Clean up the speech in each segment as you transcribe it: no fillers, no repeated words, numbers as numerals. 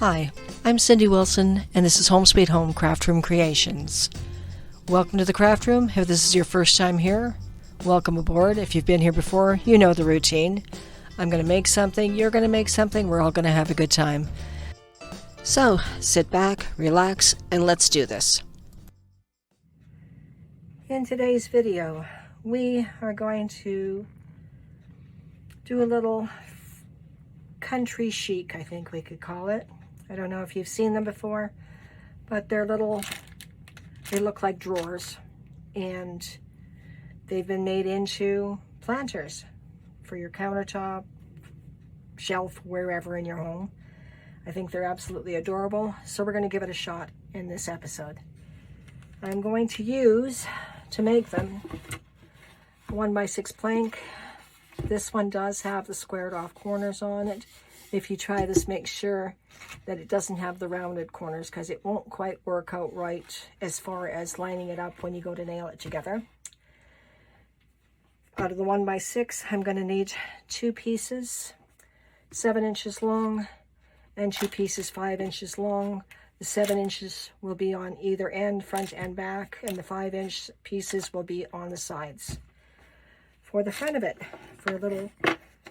Hi, I'm Cindy Wilson, and this is Home Sweet Home Craft Room Creations. Welcome to the Craft Room. If this is your first time here, welcome aboard. If you've been here before, you know the routine. I'm going to make something, you're going to make something, we're all going to have a good time. So, sit back, relax, and let's do this. In today's video, we are going to do a little country chic, I think we could call it. I don't know if you've seen them before, but they look like drawers, and they've been made into planters for your countertop, shelf, wherever in your home. I think they're absolutely adorable, so we're going to give it a shot in this episode. I'm going to use, to make them, a 1x6 plank. This one does have the squared off corners on it. If you try this, make sure that it doesn't have the rounded corners, because it won't quite work out right as far as lining it up when you go to nail it together. Out of the 1x6, I'm going to need 2 pieces 7 inches long and 2 pieces 5 inches long. The 7 inches will be on either end, front and back, and the 5-inch pieces will be on the sides. For the front of it, for a little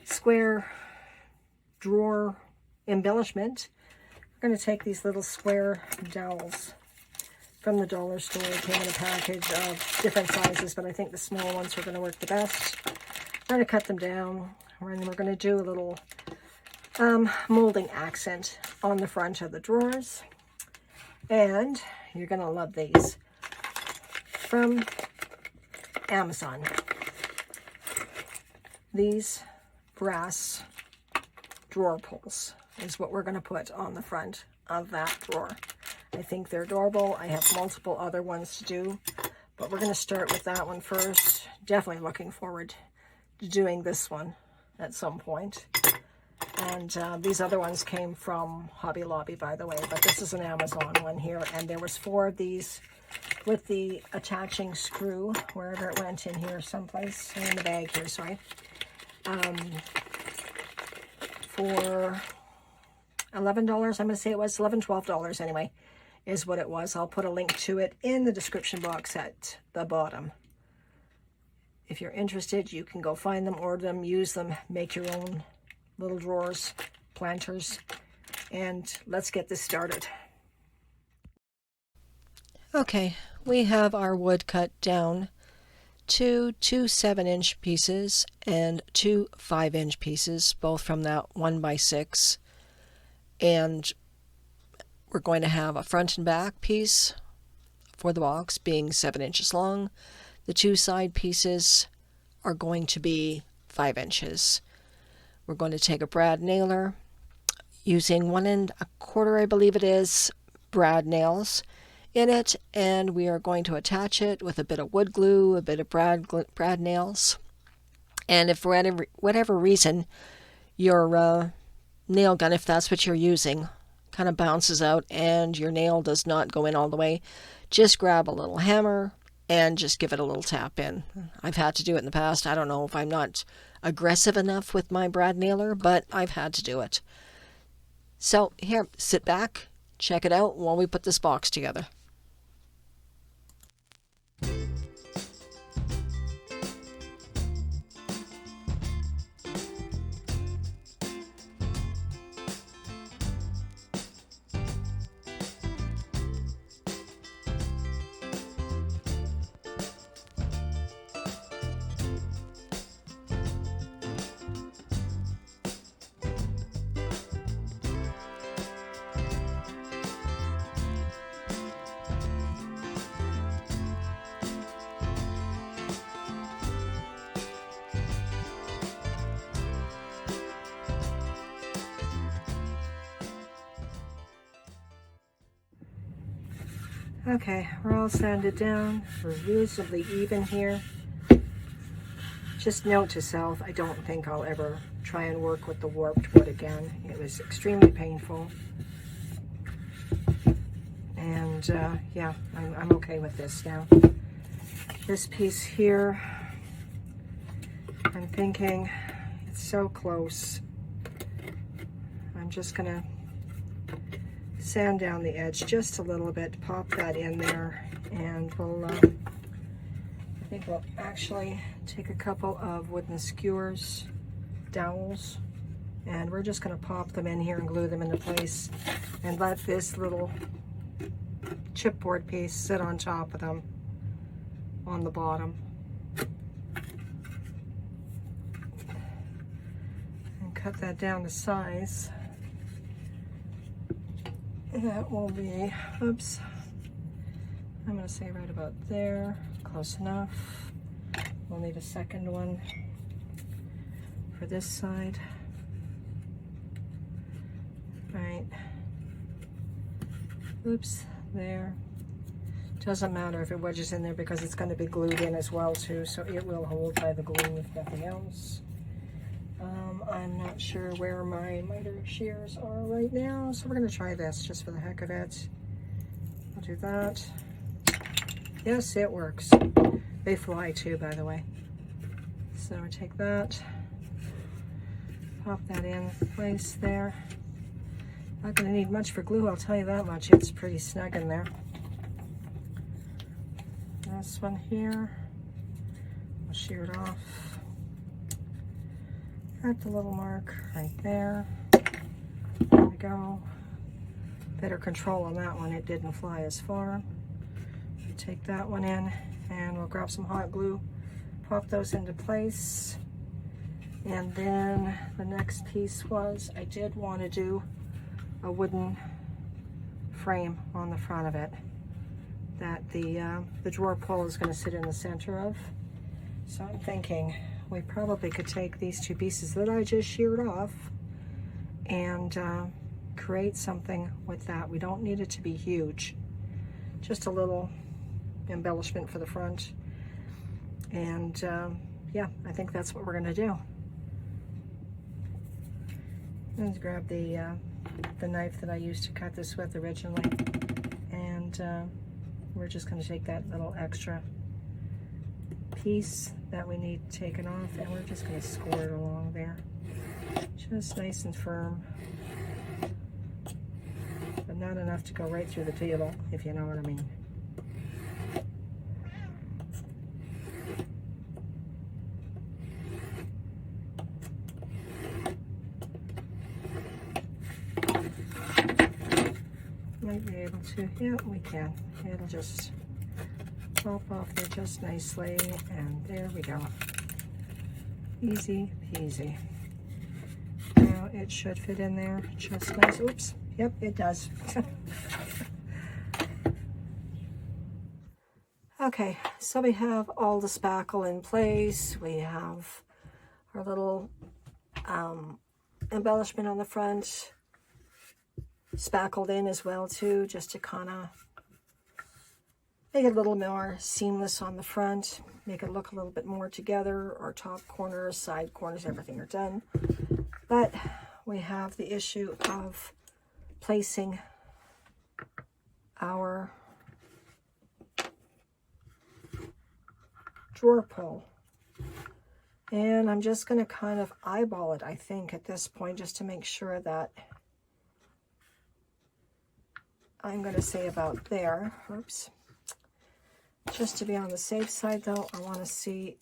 square drawer embellishment, we're going to take these little square dowels from the dollar store. It came in a package of different sizes, but I think the small ones are going to work the best. We're going to cut them down, and we're going to do a little molding accent on the front of the drawers. And you're going to love these from Amazon. These brass drawer pulls is what we're going to put on the front of that drawer. I think they're adorable. I have multiple other ones to do, but we're going to start with that one first. Definitely looking forward to doing this one at some point. And these other ones came from Hobby Lobby, by the way, but this is an Amazon one here, and there was 4 of these with the attaching screw, wherever it went in here someplace, in the bag here, sorry. For $11, I'm going to say it was $11, $12 anyway, is what it was. I'll put a link to it in the description box at the bottom. If you're interested, you can go find them, order them, use them, make your own little drawers, planters, and let's get this started. Okay, we have our wood cut down to 2 7-inch pieces and 2 5-inch pieces, both from that 1x6. And we're going to have a front and back piece for the box being 7 inches long. The 2 side pieces are going to be 5 inches. We're going to take a brad nailer using 1 1/4, I believe it is, brad nails in it, and we are going to attach it with a bit of wood glue, a bit of brad nails. And if for whatever reason your nail gun, if that's what you're using, kind of bounces out and your nail does not go in all the way, just grab a little hammer and just give it a little tap in. I've had to do it in the past. I don't know if I'm not aggressive enough with my brad nailer, but I've had to do it. So here, sit back, check it out while we put this box together. Okay, we're all sanded down. We're reasonably even here. Just note to self, I don't think I'll ever try and work with the warped wood again. It was extremely painful. And yeah, I'm okay with this now. This piece here, I'm thinking it's so close. I'm just gonna sand down the edge just a little bit, pop that in there, and we'll, I think we'll actually take a couple of wooden skewers, dowels, and we're just going to pop them in here and glue them into place and let this little chipboard piece sit on top of them on the bottom. And cut that down to size. That will be, oops, I'm going to say right about there, close enough. We'll need a second one for this side. Right, oops, there. Doesn't matter if it wedges in there because it's going to be glued in as well too, so it will hold by the glue if nothing else. I'm not sure where my miter shears are right now, so we're going to try this just for the heck of it. I'll do that. Yes, it works. They fly too, by the way. So I take that, pop that in place there. Not going to need much for glue, I'll tell you that much. It's pretty snug in there. This one here, I'll shear it off at the little mark right there. There we go. Better control on that one, it didn't fly as far. Take that one in and we'll grab some hot glue, pop those into place. And then the next piece was, I did want to do a wooden frame on the front of it that the drawer pull is going to sit in the center of. So I'm thinking we probably could take these two pieces that I just sheared off and create something with that. We don't need it to be huge, just a little embellishment for the front. And yeah, I think that's what we're going to do. Let's grab the knife that I used to cut this with originally, and we're just going to take that little extra piece that we need taken off, and we're just going to score it along there, just nice and firm, but not enough to go right through the table, if you know what I mean. Might be able to, yeah, we can. It'll just pop off there just nicely, and there we go. Easy peasy. Now it should fit in there just nice. Oops, yep, it does. Okay, so we have all the spackle in place. We have our little embellishment on the front, spackled in as well too, just to kind of make it a little more seamless on the front, make it look a little bit more together. Our top corners, side corners, everything are done. But we have the issue of placing our drawer pull. And I'm just going to kind of eyeball it, I think, at this point, just to make sure that I'm going to say about there. Oops. Just to be on the safe side, though, I want to see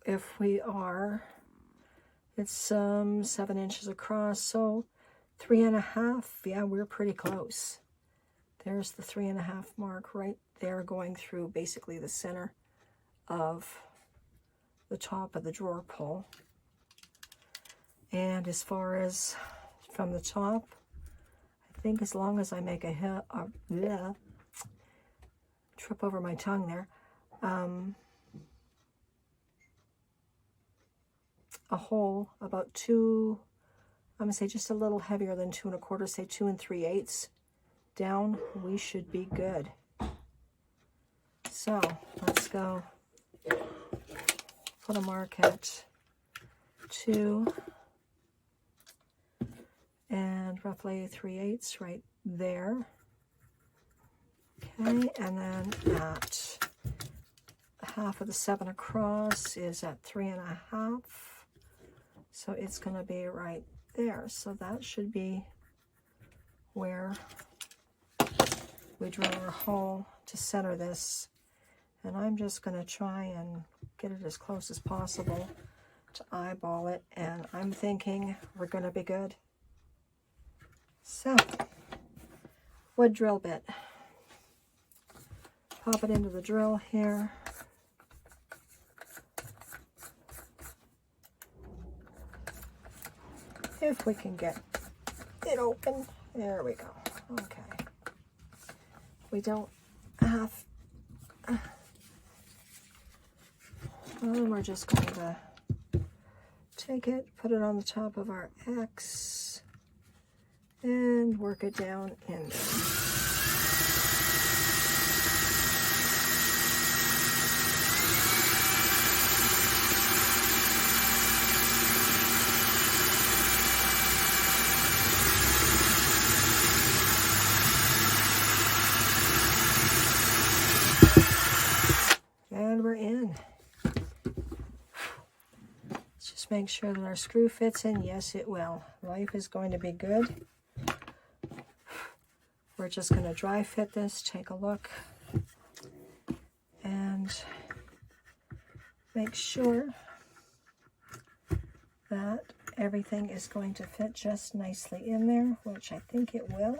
if we are, it's 7 inches across, so 3.5. Yeah, we're pretty close. There's the 3.5 mark right there, going through basically the center of the top of the drawer pull. And as far as from the top, I think as long as I make a trip over my tongue there, a hole about 2, I'm gonna say just a little heavier than 2 1/4, say 2 3/8 down, we should be good. So let's go put a mark at 2 and roughly 3/8 right there. Okay, and then at half of the 7 across is at 3.5. So it's going to be right there. So that should be where we drill our hole to center this. And I'm just going to try and get it as close as possible to eyeball it. And I'm thinking we're going to be good. So, wood drill bit. Pop it into the drill here. If we can get it open. There we go. Okay. We don't have... And we're just going to take it, put it on the top of our X, and work it down in there. And we're in. Let's just make sure that our screw fits in. Yes, it will. Life is going to be good. We're just going to dry fit this, take a look, and make sure that everything is going to fit just nicely in there, which I think it will.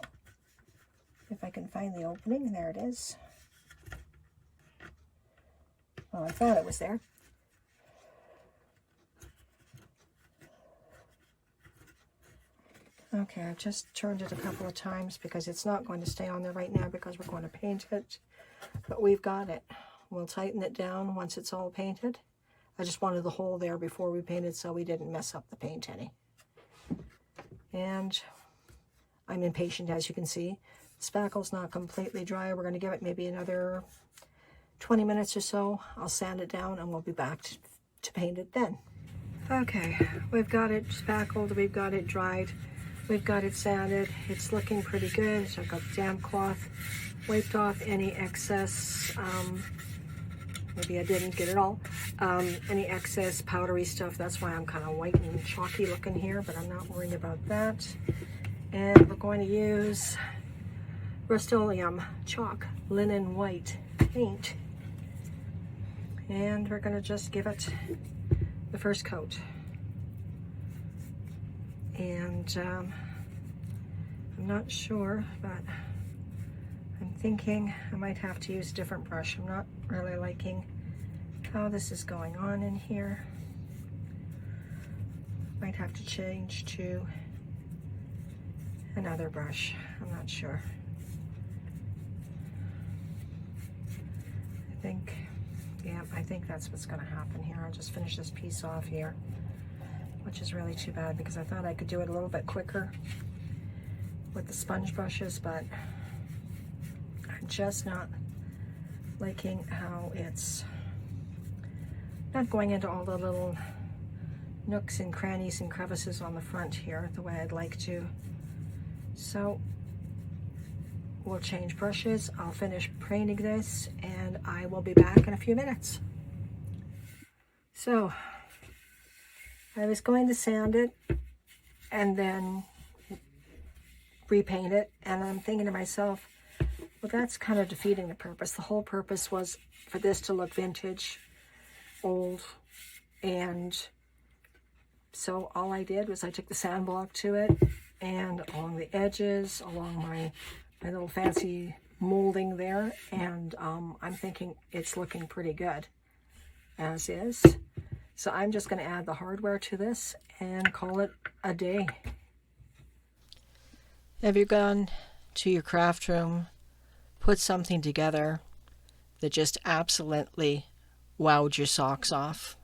If I can find the opening, there it is. Well, I thought it was there. Okay, I've just turned it a couple of times because it's not going to stay on there right now because we're going to paint it. But we've got it. We'll tighten it down once it's all painted. I just wanted the hole there before we painted so we didn't mess up the paint any. And I'm impatient, as you can see. The spackle's not completely dry. We're going to give it maybe another 20 minutes or so. I'll sand it down and we'll be back to paint it then. Okay, we've got it spackled, we've got it dried, we've got it sanded. It's looking pretty good. So I've got the damp cloth, wiped off any excess, maybe I didn't get it all, any excess powdery stuff. That's why I'm kind of white and chalky looking here, but I'm not worried about that. And we're going to use Rust-Oleum chalk linen white paint. And we're going to just give it the first coat. And I'm not sure, but I'm thinking I might have to use a different brush. I'm not really liking how this is going on in here. Might have to change to another brush. I'm not sure. I think that's what's going to happen here. I'll just finish this piece off here, which is really too bad because I thought I could do it a little bit quicker with the sponge brushes, but I'm just not liking how it's not going into all the little nooks and crannies and crevices on the front here the way I'd like to. So we'll change brushes. I'll finish painting this and I will be back in a few minutes. So I was going to sand it and then repaint it, and I'm thinking to myself, well, that's kind of defeating the purpose. The whole purpose was for this to look vintage, old, and so all I did was I took the sand block to it, and along the edges, along my little fancy molding there, and I'm thinking it's looking pretty good as is. So I'm just going to add the hardware to this and call it a day. Have you gone to your craft room, put something together that just absolutely wowed your socks off?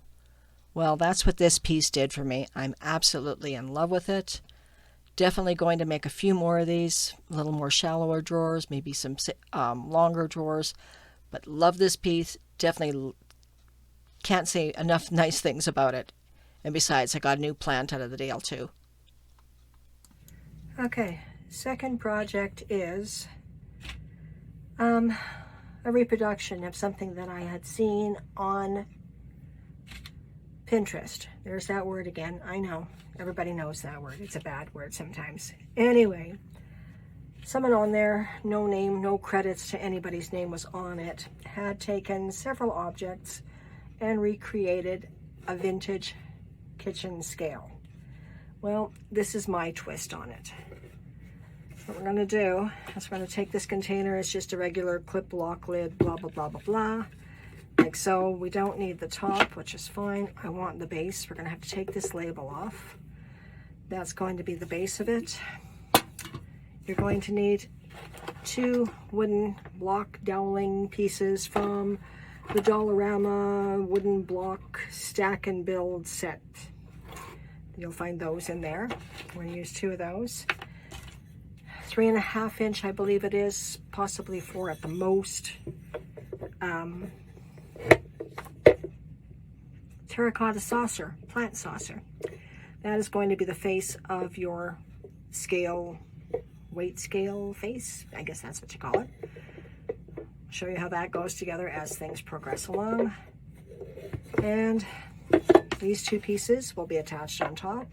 Well, that's what this piece did for me. I'm absolutely in love with it. Definitely going to make a few more of these, a little more shallower drawers, maybe some longer drawers, but love this piece. Definitely can't say enough nice things about it. And besides, I got a new plant out of the deal too. Okay, second project is a reproduction of something that I had seen on Pinterest. There's that word again. I know. Everybody knows that word. It's a bad word sometimes. Anyway, Someone on there, no name, no credits to anybody's name was on it, had taken several objects and recreated a vintage kitchen scale. Well, this is my twist on it. What we're going to do is we're going to take this container. It's just a regular clip lock lid, blah, blah, blah, blah, blah. Like so. We don't need the top, which is fine. I want the base. We're going to have to take this label off. That's going to be the base of it. You're going to need 2 wooden block doweling pieces from the Dollarama wooden block stack and build set. You'll find those in there. We're going to use 2 of those. 3.5 inch, I believe it is, possibly 4 at the most. Terracotta saucer, plant saucer. That is going to be the face of your scale, weight scale face. I guess that's what you call it. I'll show you how that goes together as things progress along. And these 2 pieces will be attached on top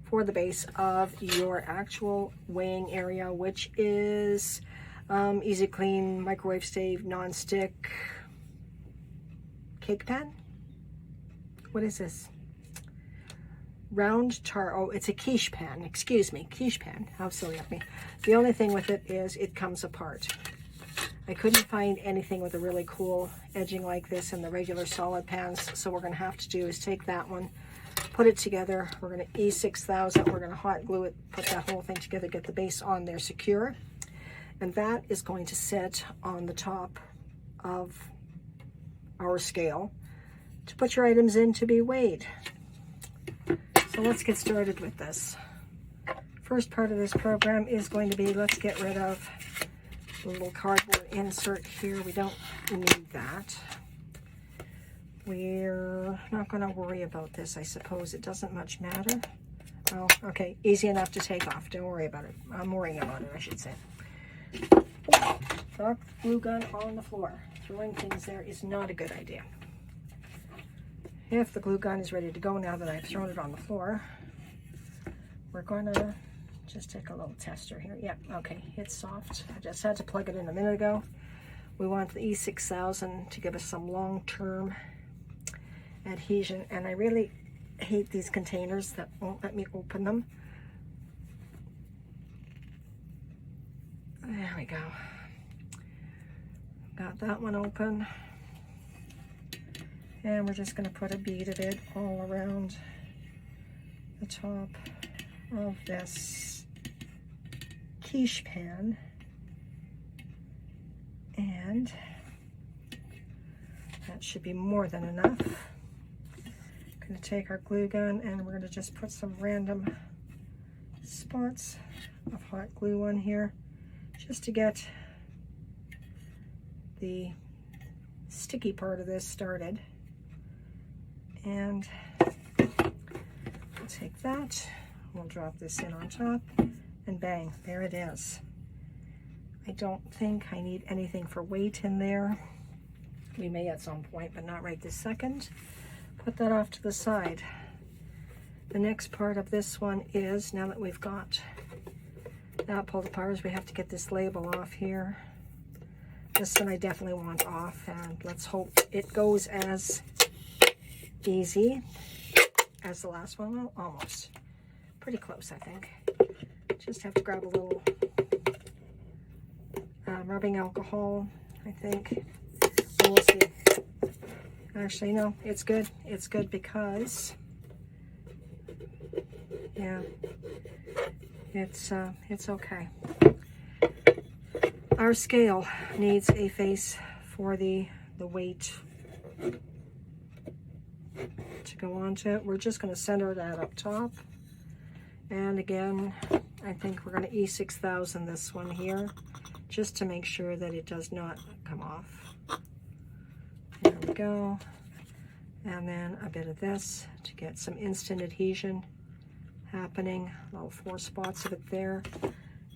for the base of your actual weighing area, which is easy clean, microwave safe, non-stick cake pan. What is this? Round tar, oh, it's a quiche pan, excuse me, quiche pan, how silly of me. The only thing with it is it comes apart. I couldn't find anything with a really cool edging like this in the regular solid pans, so what we're gonna have to do is take that one, put it together, we're gonna E6000, we're gonna hot glue it, put that whole thing together, get the base on there secure, and that is going to sit on the top of our scale to put your items in to be weighed. So let's get started with this. First part of this program is going to be, let's get rid of the little cardboard insert here. We don't need that. We're not going to worry about this, I suppose. It doesn't much matter. Oh, okay, easy enough to take off. Don't worry about it. I'm worrying about it, I should say. Drop the glue gun on the floor. Throwing things there is not a good idea. If the glue gun is ready to go now that I've thrown it on the floor, we're going to just take a little tester here. Yep, okay, it's soft. I just had to plug it in a minute ago. We want the E6000 to give us some long-term adhesion, and I really hate these containers that won't let me open them. There we go. Got that one open. And we're just going to put a bead of it all around the top of this quiche pan. And that should be more than enough. Going to take our glue gun and we're going to just put some random spots of hot glue on here just to get the sticky part of this started. And we'll take that, we'll drop this in on top, and bang, there it is. I don't think I need anything for weight in there. We may at some point, but not right this second. Put that off to the side. The next part of this one is, now that we've got that pulled apart, is we have to get this label off here. This one I definitely want off, and let's hope it goes as easy as the last one. Well, almost. Pretty close, I think. Just have to grab a little rubbing alcohol, I think. And we'll see. Actually, no, it's good. It's good because, yeah, it's okay. Our scale needs a face for the weight to go onto it. We're just going to center that up top. And again, I think we're going to E6000 this one here, just to make sure that it does not come off. There we go. And then a bit of this to get some instant adhesion happening. Little 4 spots of it there.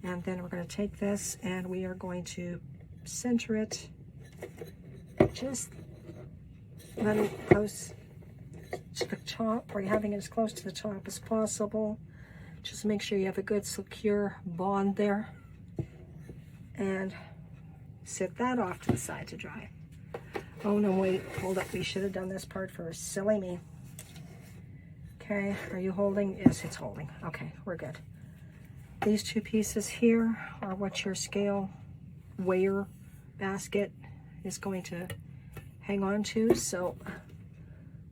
And then we're going to take this and we are going to center it. Just let it close to the top, or you're having it as close to the top as possible. Just make sure you have a good secure bond there. and sit that off to the side to dry. Oh no, wait, hold up, we should have done this part first. Silly me. Okay, are you holding? Yes, it's holding. Okay, we're good. These two pieces here are what your scale weigher basket is going to hang on to. So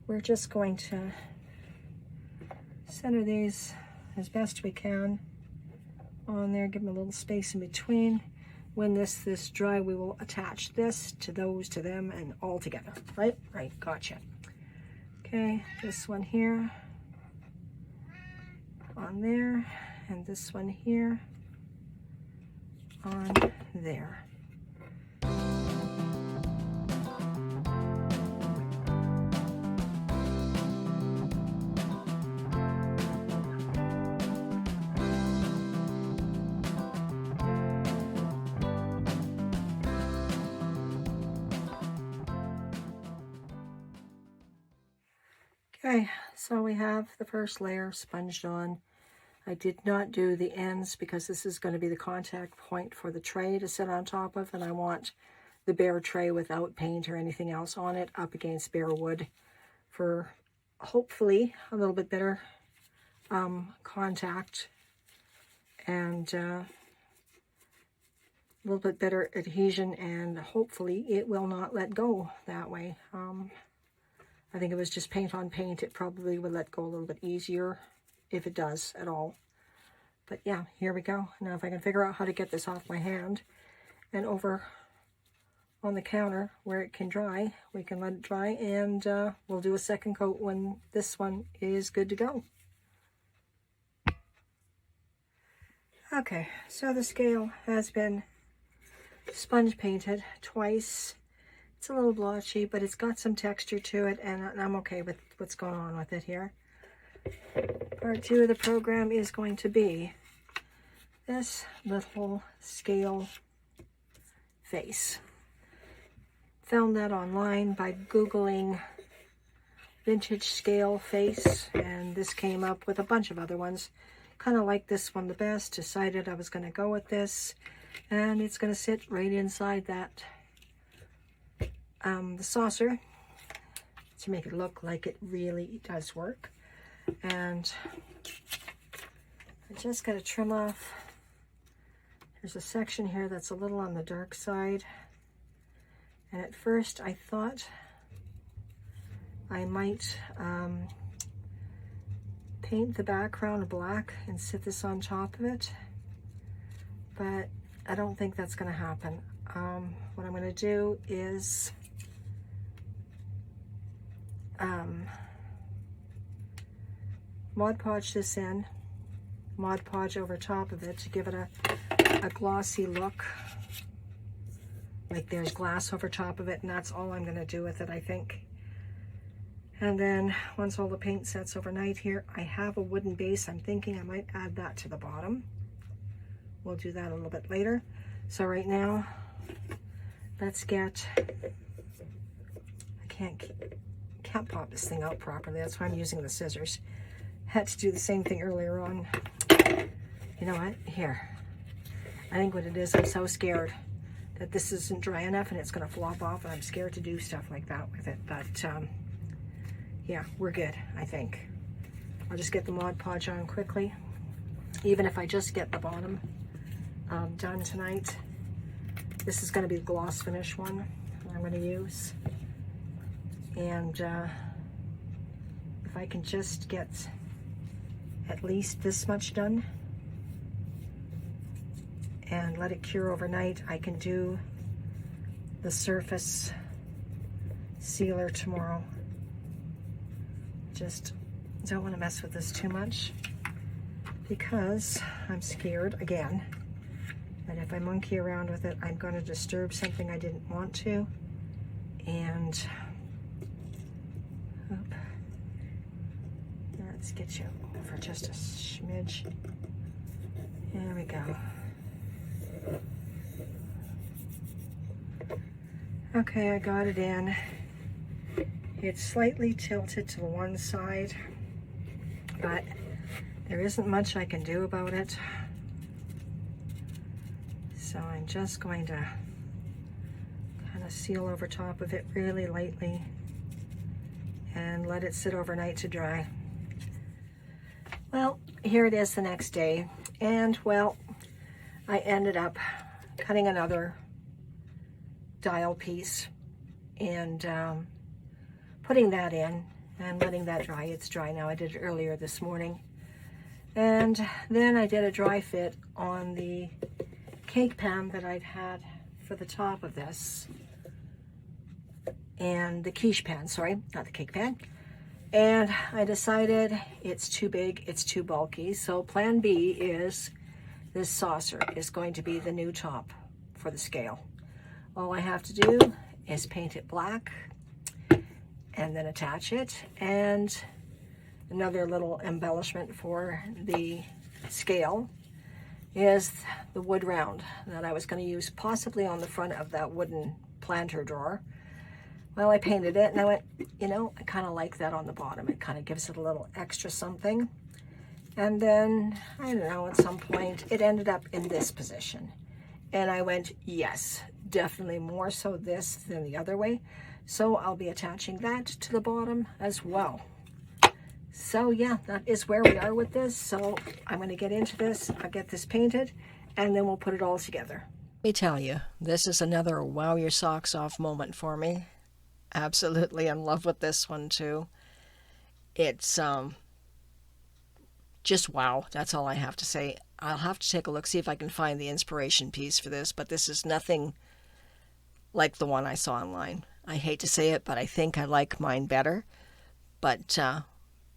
we're just going to center these as best we can on there. Give them a little space in between. When this dry, we will attach this to those, to them, and all together. Right? Right, gotcha. Okay, this one here on there, and this one here on there. Okay, so we have the first layer sponged on. I did not do the ends because this is going to be the contact point for the tray to sit on top of, and I want the bare tray without paint or anything else on it up against bare wood for hopefully a little bit better contact and a little bit better adhesion, and hopefully it will not let go that way. I think if it was just paint on paint, it probably would let go a little bit easier, if it does at all. But yeah, here we go. Now if I can figure out how to get this off my hand and over on the counter where it can dry, we can let it dry, and we'll do a second coat when this one is good to go. Okay, so the scale has been sponge painted twice. It's a little blotchy, but it's got some texture to it, and I'm okay with what's going on with it here. Part 2 of the program is going to be this little scale face. Found that online by Googling vintage scale face, and this came up with a bunch of other ones. Kind of like this one the best. Decided I was going to go with this, and it's going to sit right inside that the saucer to make it look like it really does work. And I just got to trim off. There's a section here that's a little on the dark side, and at first I thought I might paint the background black and sit this on top of it, but I don't think that's going to happen. What I'm going to do is Mod Podge this in, Mod Podge over top of it to give it a glossy look, like there's glass over top of it, and that's all I'm going to do with it, I think. And then once all the paint sets overnight here, I have a wooden base. I'm thinking I might add that to the bottom. We'll do that a little bit later. So right now, let's get, I can't pop this thing out properly. That's why I'm using the scissors. Had to do the same thing earlier on. You know what? Here. I think what it is, I'm so scared that this isn't dry enough and it's going to flop off, and I'm scared to do stuff like that with it. But yeah, we're good, I think. I'll just get the Mod Podge on quickly. Even if I just get the bottom done tonight. This is going to be the gloss finish one I'm going to use. And if I can just get at least this much done and let it cure overnight, I can do the surface sealer tomorrow. Just don't want to mess with this too much because I'm scared again that if I monkey around with it, I'm going to disturb something I didn't want to. And let's get you over just a smidge. There we go. Okay, I got it in. It's slightly tilted to the one side, but there isn't much I can do about it. So I'm just going to kind of seal over top of it really lightly and let it sit overnight to dry. Well, here it is the next day, and well, I ended up cutting another dial piece and putting that in and letting that dry. It's dry now. I did it earlier this morning. And then I did a dry fit on the cake pan that I'd had for the top of this, and the quiche pan, sorry, not the cake pan. And I decided it's too big, it's too bulky. So plan B is this saucer is going to be the new top for the scale. All I have to do is paint it black and then attach it. And another little embellishment for the scale is the wood round that I was going to use possibly on the front of that wooden planter drawer. Well, I painted it and I went, you know, I kind of like that on the bottom. It kind of gives it a little extra something. And then, I don't know, at some point it ended up in this position. And I went, yes, definitely more so this than the other way. So I'll be attaching that to the bottom as well. So yeah, that is where we are with this. So I'm going to get into this. I'll get this painted and then we'll put it all together. Let me tell you, this is another wow your socks off moment for me. Absolutely in love with this one too. It's just wow. That's all I have to say. I'll have to take a look, see if I can find the inspiration piece for this, but this is nothing like the one I saw online. I hate to say it, but I think I like mine better. But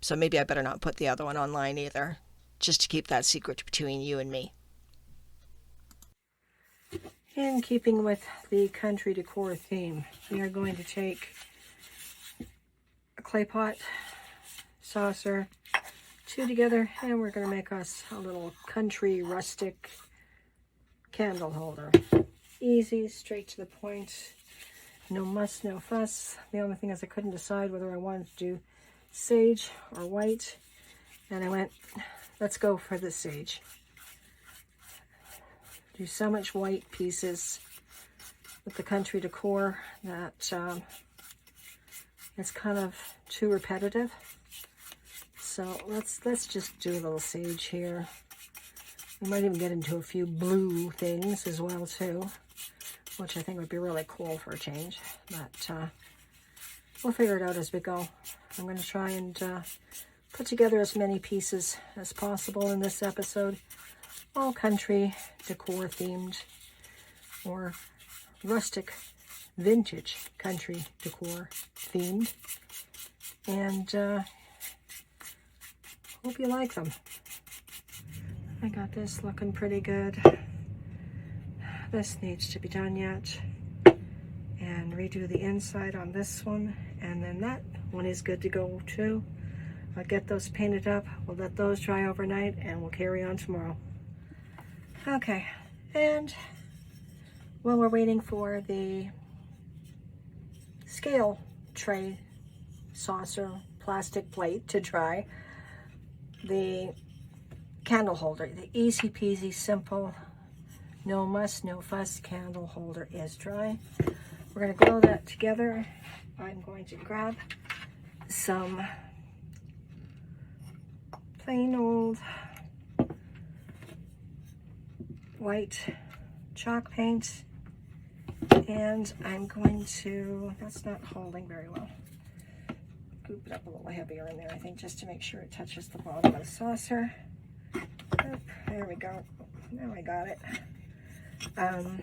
so maybe I better not put the other one online either, just to keep that secret between you and me. In keeping with the country decor theme, we are going to take a clay pot, saucer, two together, and we're going to make us a little country rustic candle holder. Easy, straight to the point, no muss, no fuss. The only thing is I couldn't decide whether I wanted to do sage or white, and I went, let's go for the sage. Do so much white pieces with the country decor that it's kind of too repetitive. So let's just do a little sage here. We might even get into a few blue things as well too, which I think would be really cool for a change. But we'll figure it out as we go. I'm going to try and put together as many pieces as possible in this episode. All country decor themed, or rustic vintage country decor themed, and hope you like them. I got this looking pretty good. This needs to be done yet, and redo the inside on this one, and then that one is good to go too. I'll get those painted up, we'll let those dry overnight, and we'll carry on tomorrow. Okay, and while we're waiting for the scale tray, saucer, plastic plate to dry, the candle holder, the easy peasy, simple, no muss, no fuss candle holder is dry. We're going to glue that together. I'm going to grab some plain old white chalk paint, and I'm going to, that's not holding very well, scoop it up a little heavier in there, I think, just to make sure it touches the bottom of the saucer. Oop, there we go. Now I got it. I'm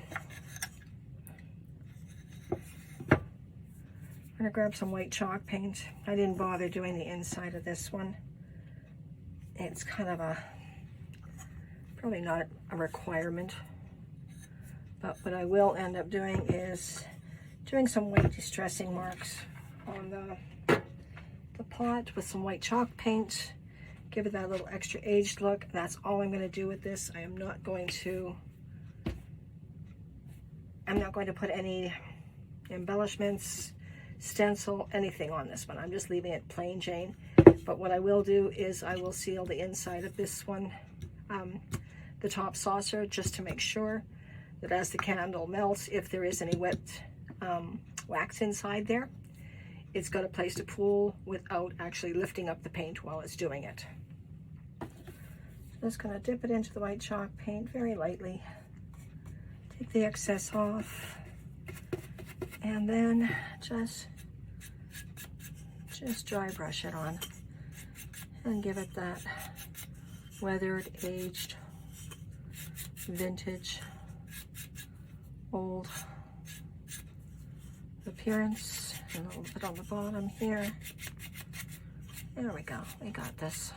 going to grab some white chalk paint. I didn't bother doing the inside of this one. It's kind of a, probably not a requirement, but what I will end up doing is doing some white distressing marks on the pot with some white chalk paint, give it that little extra aged look. That's all I'm going to do with this. I'm not going to put any embellishments, stencil, anything on this one. I'm just leaving it plain Jane. But what I will do is I will seal the inside of this one, the top saucer, just to make sure that as the candle melts, if there is any wet wax inside there, it's got a place to pool without actually lifting up the paint while it's doing it. Just going to dip it into the white chalk paint very lightly. Take the excess off, and then just dry brush it on and give it that weathered, aged, vintage, old appearance. A little bit on the bottom here. There we go, we got this.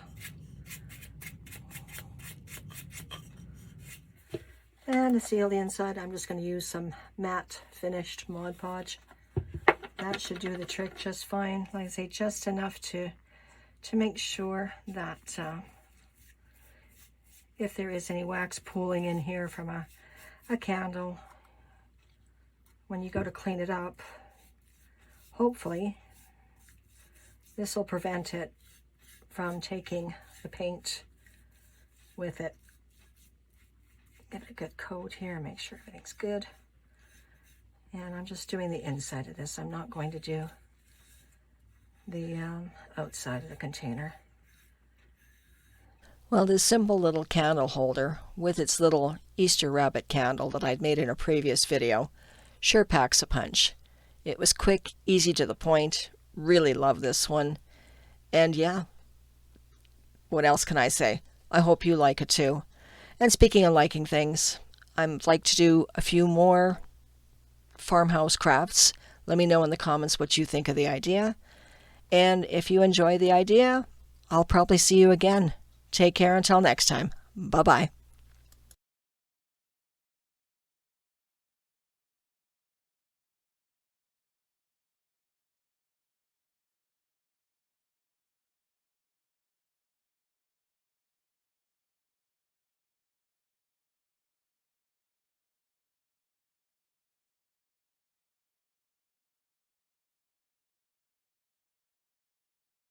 And to seal the inside, I'm just going to use some matte finished Mod Podge. That should do the trick just fine. Like I say, just enough to make sure that if there is any wax pooling in here from a candle, when you go to clean it up, hopefully this will prevent it from taking the paint with it. Give it a good coat here, make sure everything's good. And I'm just doing the inside of this. I'm not going to do the outside of the container. Well, this simple little candle holder with its little Easter rabbit candle that I'd made in a previous video sure packs a punch. It was quick, easy to the point. Really love this one. And yeah, what else can I say? I hope you like it too. And speaking of liking things, I'd like to do a few more farmhouse crafts. Let me know in the comments what you think of the idea. And if you enjoy the idea, I'll probably see you again. Take care until next time. Bye-bye.